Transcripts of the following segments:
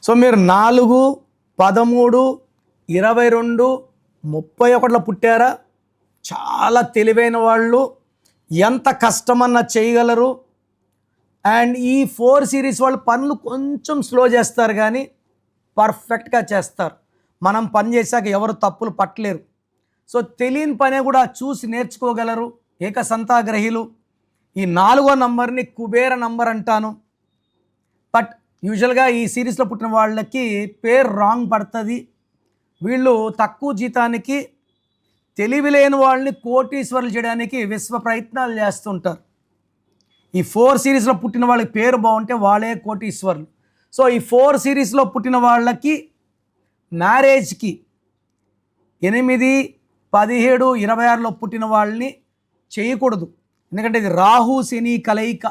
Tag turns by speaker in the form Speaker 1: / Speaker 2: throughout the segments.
Speaker 1: So మీరు 4, 13, 22, 31లో పుట్టారా? చాలా తెలివైన వాళ్ళు, ఎంత కష్టమన్నా చేయగలరు. అండ్ ఈ 4 సిరీస్ వాళ్ళు పనులు కొంచెం స్లో చేస్తారు కానీ పర్ఫెక్ట్గా చేస్తారు. మనం పని చేశాక ఎవరు తప్పులు పట్టలేరు. సో తెలియని పనే కూడా చూసి నేర్చుకోగలరు. ఏకసంతాగ్రహీలు. ఈ 4వ నంబర్ని కుబేర నంబర్ అంటాను. బట్ యూజువల్గా ఈ సిరీస్లో పుట్టిన వాళ్ళకి పేరు రాంగ్ పడుతుంది. వీళ్ళు తక్కువ జీతానికి తెలివి లేని వాళ్ళని కోటీశ్వరులు చేయడానికి విశ్వ ప్రయత్నాలు చేస్తుంటారు. ఈ 4 సిరీస్లో పుట్టిన వాళ్ళకి పేరు బాగుంటే వాళ్ళే కోటీశ్వరులు. సో ఈ 4 సిరీస్లో పుట్టిన వాళ్ళకి మ్యారేజ్కి 8, 17, 26లో పుట్టిన వాళ్ళని చేయకూడదు. ఎందుకంటే ఇది రాహు శని కలయిక.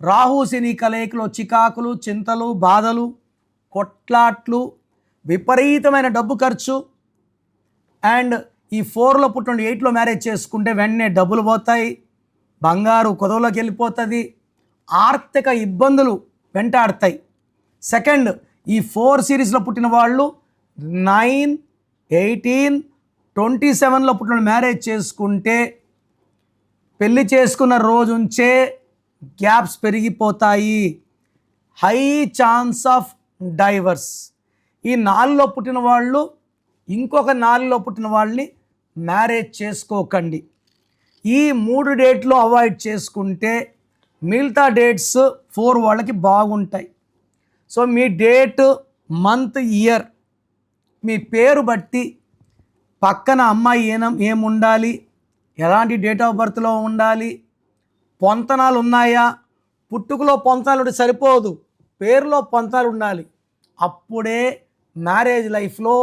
Speaker 1: రాహు శని కలయికలో చికాకులు, చింతలు, బాధలు, కొట్లాట్లు, విపరీతమైన డబ్బు ఖర్చు. అండ్ ఈ 4లో పుట్టిన 8లో మ్యారేజ్ చేసుకుంటే వెంటనే డబ్బులు పోతాయి, బంగారు కుదవలోకి వెళ్ళిపోతుంది, ఆర్థిక ఇబ్బందులు వెంటాడతాయి. సెకండ్, ఈ 4 సిరీస్లో పుట్టిన వాళ్ళు 9, 18, 27లో పుట్టిన మ్యారేజ్ చేసుకుంటే పెళ్లి చేసుకున్న రోజు నుంచే గ్యాప్స్ పెరిగిపోతాయి. High chance of divorce. ఈ 4లో పుట్టిన వాళ్ళు ఇంకొక 4లో పుట్టిన వాళ్ళని మ్యారేజ్ చేసుకోకండి. ఈ 3 డేట్లు అవాయిడ్ చేసుకుంటే మిగతా డేట్స్ 4 వాళ్ళకి బాగుంటాయి. సో మీ డేట్, మంత్, ఇయర్ మీ పేరు బట్టి పక్కన అమ్మాయి ఏముండాలి, ఎలాంటి డేట్ ఆఫ్ బర్త్లో ఉండాలి, పొంతనాలు ఉన్నాయా, పుట్టుకలో పొంతనాలు ఉంటే సరిపోదు, పేరులో పొంతనాలు ఉండాలి. అప్పుడే మ్యారేజ్ లైఫ్లో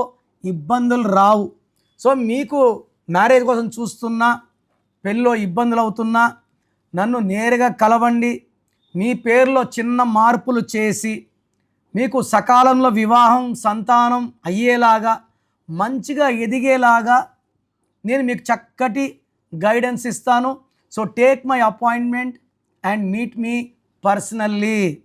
Speaker 1: ఇబ్బందులు రావు. సో మీకు మ్యారేజ్ కోసం చూస్తున్నా, పెళ్ళిలో ఇబ్బందులు అవుతున్నా నన్ను నేరుగా కలవండి. మీ పేరులో చిన్న మార్పులు చేసి మీకు సకాలంలో వివాహం, సంతానం అయ్యేలాగా, మంచిగా ఎదిగేలాగా నేను మీకు చక్కటి గైడెన్స్ ఇస్తాను. So take my appointment and meet me personally.